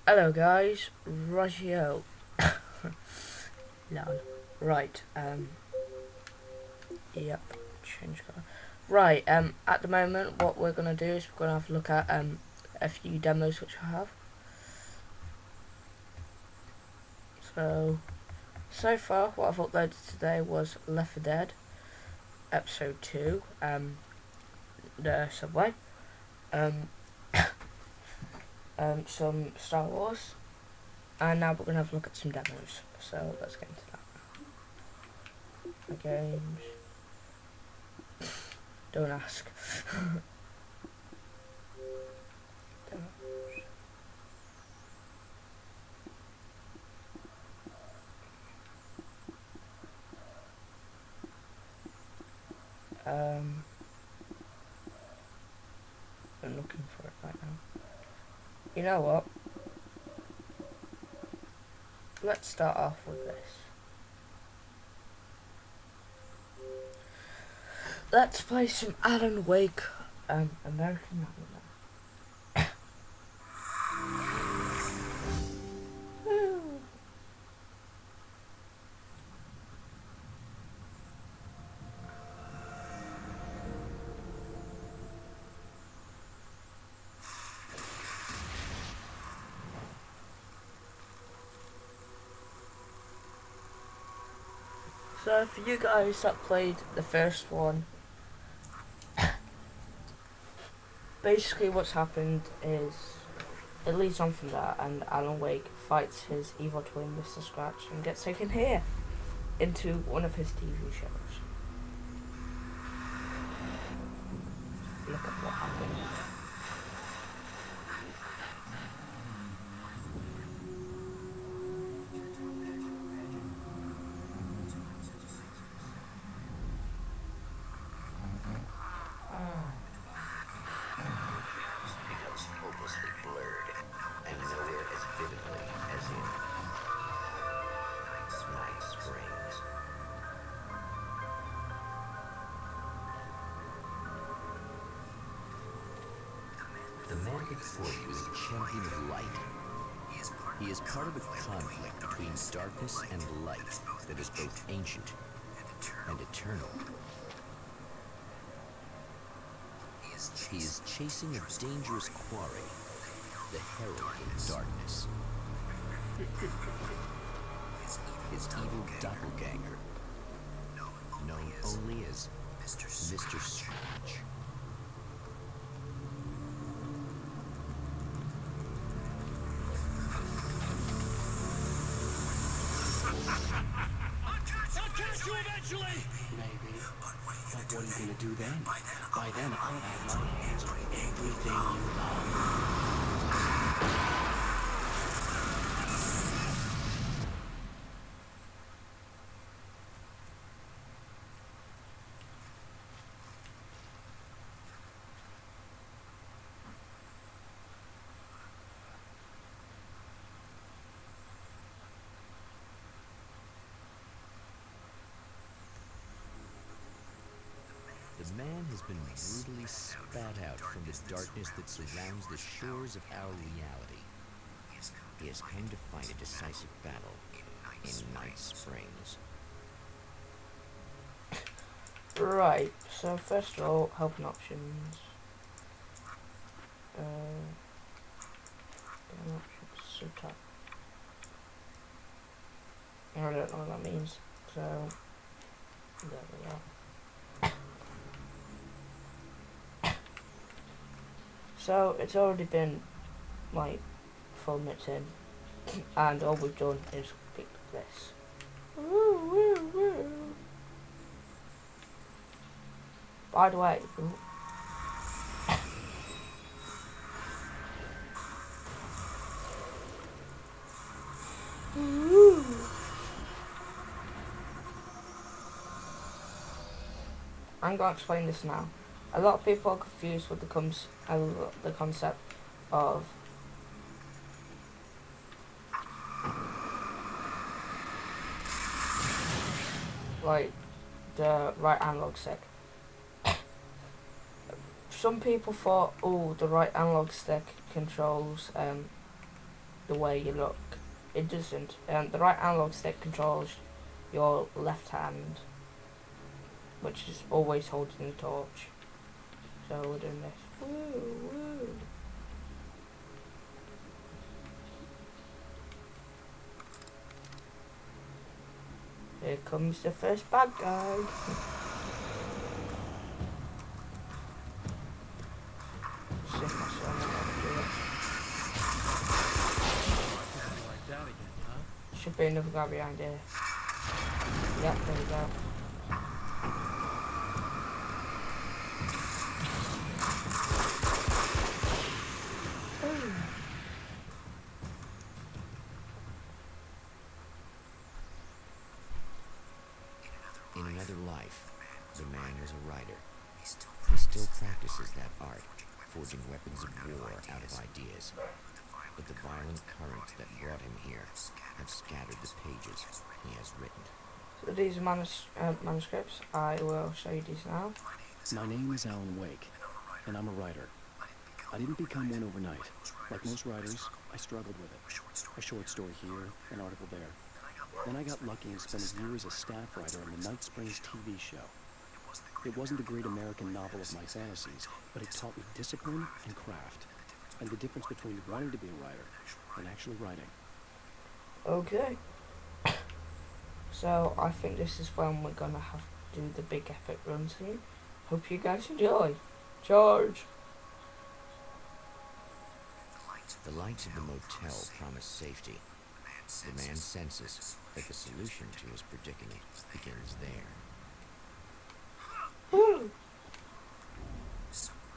Hello guys, Raggio. No. Right, yep, change colour. Right, at the moment what we're gonna do is we're gonna have a look at a few demos which I have. So far what I've uploaded today was Left 4 Dead, episode 2, the subway, um, some Star Wars, and now we're gonna have a look at some demos. So let's get into that. The games. Don't ask. I'm looking for it right now. You know what? Let's start off with this. Let's play some Alan Wake, American Nightmare. So for you guys that played the first one, basically what's happened is it leads on from that, and Alan Wake fights his evil twin, Mr. Scratch, and gets taken here into one of his TV shows. Look at what happened. Becomes hopelessly blurred and nowhere as vividly as in Night Springs. The man before you is a champion of light. He is part of a conflict between darkness and light that is both ancient and eternal. He is chasing a dangerous quarry, the Herald of Darkness. His evil doppelganger, known only as Mr. Scratch. I'll catch you eventually! Maybe. But what are you gonna do then? By then, I'll have my hands on everything you love. The man has been brutally spat out from the darkness that surrounds the shores of our reality. He has come to fight a decisive battle in Night Springs. Right, so first of all, helping options. Subtype. I don't know what that means, so there we are. So it's already been like 4 minutes in, and all we've done is pick this. Woo, woo, woo. By the way, I'm going to explain this now. A lot of people are confused with the concept of like the right analog stick. Some people thought, oh, the right analog stick controls the way you look. It doesn't. The right analog stick controls your left hand, which is always holding the torch. So we're doing this. Woo, woo. Here comes the first bad guy. See if I still know how to do it. Like that again, huh? Should be another guy behind here. Yep, there we go. In another life, the man was a writer. He still practices that art, forging weapons of war out of ideas. But the violent currents that brought him here have scattered the pages he has written. So these are manuscripts. I will show you these now. My name is Alan Wake, and I'm a writer. I didn't become one overnight. Like most writers, I struggled with it. A short story here, an article there. Then I got lucky and spent a year as a staff writer on the Night Springs TV show. It wasn't the great American novel of my fantasies, but it taught me discipline and craft, and the difference between wanting to be a writer and actually writing. Okay. So I think this is when we're gonna have to do the big epic run scene. Hope you guys enjoy. Charge! The lights of the motel promise safety. The man senses that the solution to his predicament begins there.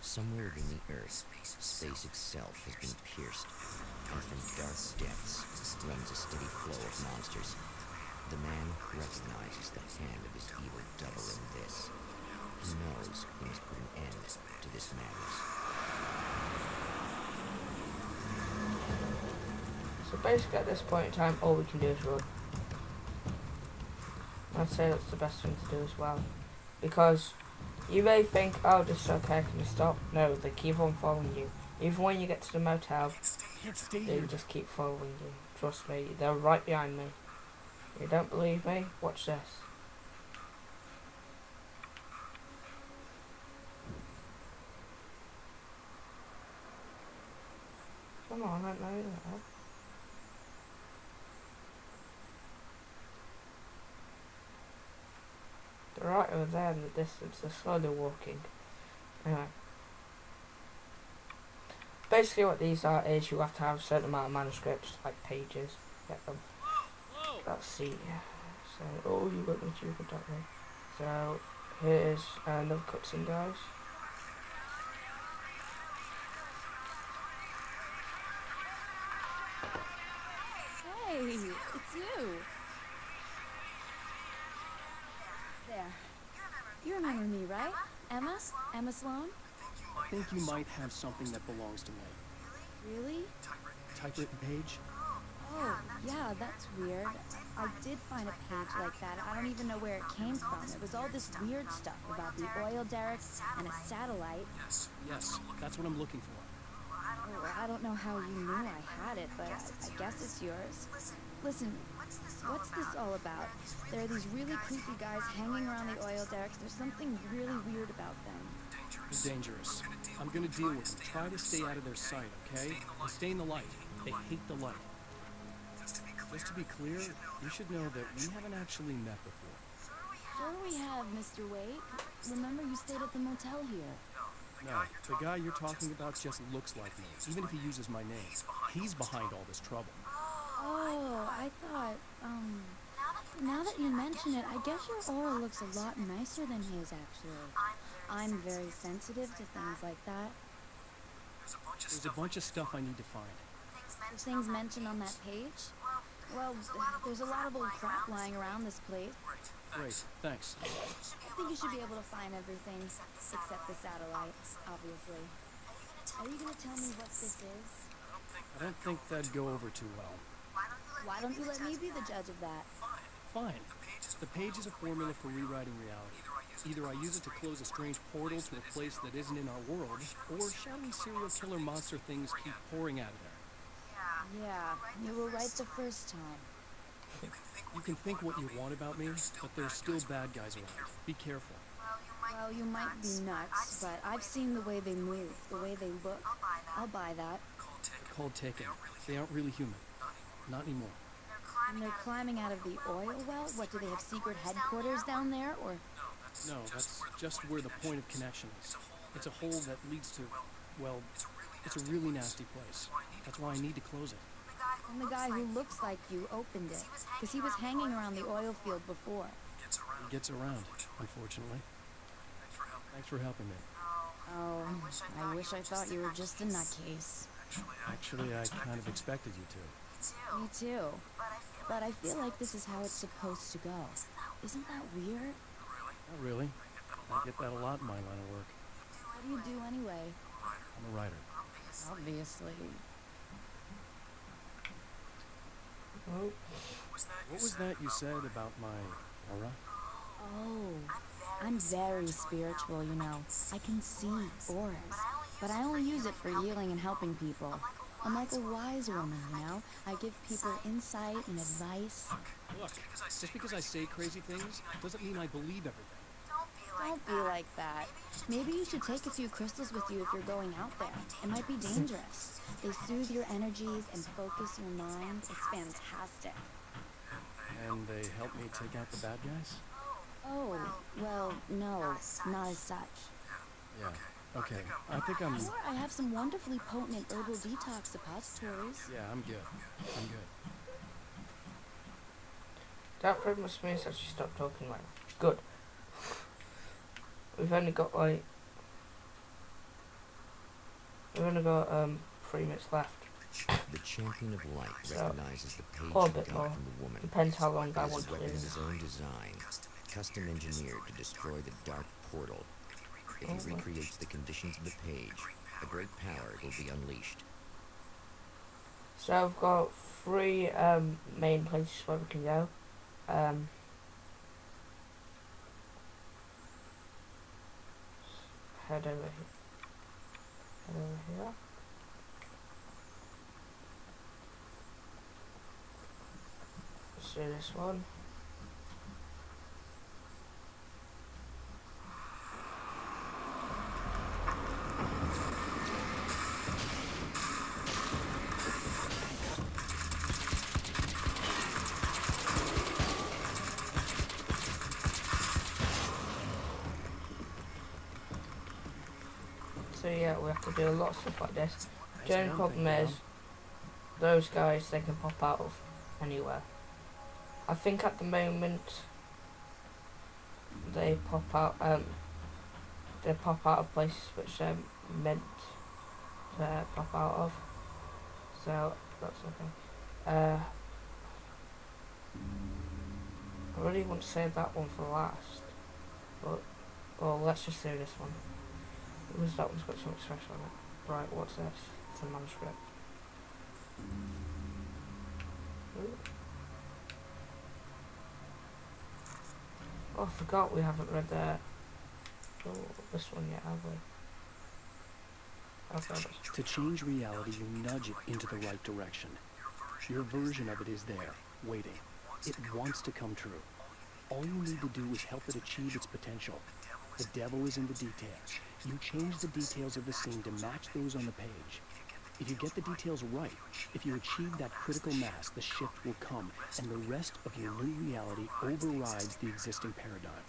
Somewhere within the earth, space itself has been pierced, and from dark depths runs a steady flow of monsters. The man recognizes the hand of his evil double in this. He knows he must put an end to this madness. So basically at this point in time, all we can do is run. I'd say that's the best thing to do as well. Because you may think, oh, this is okay, can you stop? No, they keep on following you. Even when you get to the motel, they just keep following you. Trust me, they're right behind me. You don't believe me? Watch this. Come on, I don't know that. They're right over there in the distance, they're slowly walking. Anyway. Basically what these are is you have to have a certain amount of manuscripts, like pages, get them. Let's see. So, oh, you got the stupid dot there. So, here's another cutscene, guys. Hey, it's you. There. You remember me, right? Emma? Emma Sloan? I think you might have something that belongs to me. Really? Typewritten page? Oh, yeah, that's weird. I did find a page like that. I don't even know where it came from. It was all this weird stuff about the oil derricks and a satellite. Yes, that's what I'm looking for. Oh, I don't know how you knew I had it, but I guess it's yours. Listen, what's this all about? There are these really creepy guys hanging around the oil derricks. There's something really weird about them. They're dangerous. I'm gonna deal with them. Try to stay out of their sight, okay? And stay in the light. They hate the light. Just to be clear, you should know that we haven't actually met before. Sure we have, Mr. Wake. Remember you stayed at the motel here. No, the guy you're talking about just looks like me, even if he uses my name. He's behind all this trouble. Oh, I thought, now that you mention it, I guess your aura looks a lot nicer than his, actually. I'm very sensitive to things like that. There's a bunch of stuff I need to find. The things mentioned on that page? Well, there's a lot of old crap lying around this place. Great, thanks. I think you should be able to find everything, except the satellite, obviously. Are you gonna tell me what this is? I don't think that'd go over too well. Why don't you let me be the judge of that? Fine. The page is a formula for rewriting reality. Either I use it to close a strange portal to a place that isn't in our world, or shadowy serial killer monster things keep pouring out of there. Yeah, you were right the first time. You can think what you want about me, but there's still bad guys around. Be careful. Well, you might be nuts, but I've seen the way they move, the way they look. I'll buy that. They're called Taken. They aren't really human. Not anymore. And they're climbing out of the oil well? What, do they have secret headquarters down there, or? No, that's just where the point of connection is. It's a hole that leads to, well, it's a really nasty place. That's why I need to close it. And the guy who looks like you opened it, because he was hanging around the oil field before. He gets around, unfortunately. Thanks for helping me. Oh, I wish I thought you were just a nutcase. Actually, I kind of expected you to. Me too. But I feel like this is how it's supposed to go. Isn't that weird? Not really. I get that a lot in my line of work. What do you do anyway? I'm a writer. Obviously. Oh, What was that you said about my aura? Oh, I'm very spiritual, you know. I can see auras, but I only use it for healing and helping people. I'm like a wise woman, you know? I give people insight and advice. Look, just because I say crazy things doesn't mean I believe everything. Don't be like that. Maybe you should take a few crystals with you if you're going out there. It might be dangerous. They soothe your energies and focus your mind. It's fantastic. And they help me take out the bad guys? Oh, well, no, not as such. Yeah. Okay. I think I'm... Or I have some wonderfully potent herbal detox suppositories. Yeah, I'm good. I'm good. that pretty much means that she stopped talking right now. Good. We've only got 3 minutes left. The champion of light So, recognizes the page or a he bit got more. from the woman. Depends how long I His want to weapon do is this. his own design, custom engineered to destroy the dark portal. If he Oh. recreates the conditions of the page, a great power will be unleashed. So I've got 3 main places where we can go. Head over here. Head over here. Let's do this one. So yeah, we have to do a lot of stuff like this. The only problem is, those guys, they can pop out of anywhere. I think at the moment, they pop out of places which they're meant to pop out of. So, that's okay. I really want to save that one for last. But, well, let's just do this one. Because that one's got something special on it. Right, what's this? It's a manuscript. Ooh. Oh, I forgot we haven't read this one yet, have we? Okay. To change reality, you nudge it into the right direction. Your version of it is there, waiting. It wants to come true. All you need to do is help it achieve its potential. The devil is in the details. You change the details of the scene to match those on the page. If you get the details right, if you achieve that critical mass, the shift will come, and the rest of your new reality overrides the existing paradigm.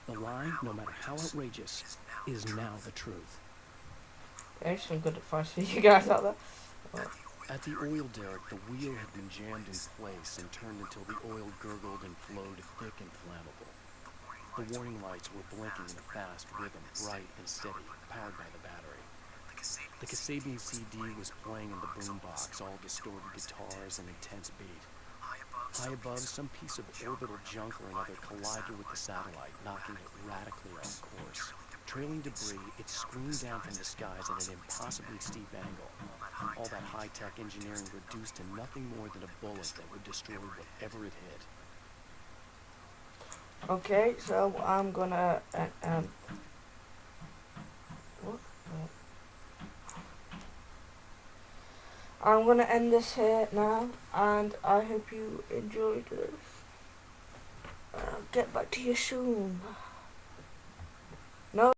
The lie, no matter how outrageous, is now the truth. There's some good advice for you guys out there. Oh. At the oil derrick, the wheel had been jammed in place and turned until the oil gurgled and flowed thick and flammable. The warning lights were blinking in a fast rhythm, bright and steady, powered by the battery. The Kasabian CD was playing in the boombox, all distorted guitars and intense beat. High above, some piece of orbital junk or another collided with the satellite, knocking it radically off course. Trailing debris, it screamed down from the skies at an impossibly steep angle. All that high-tech engineering reduced to nothing more than a bullet that would destroy whatever it hit. Okay, so I'm gonna what? I'm gonna end this here now, and I hope you enjoyed this. I'll get back to you soon.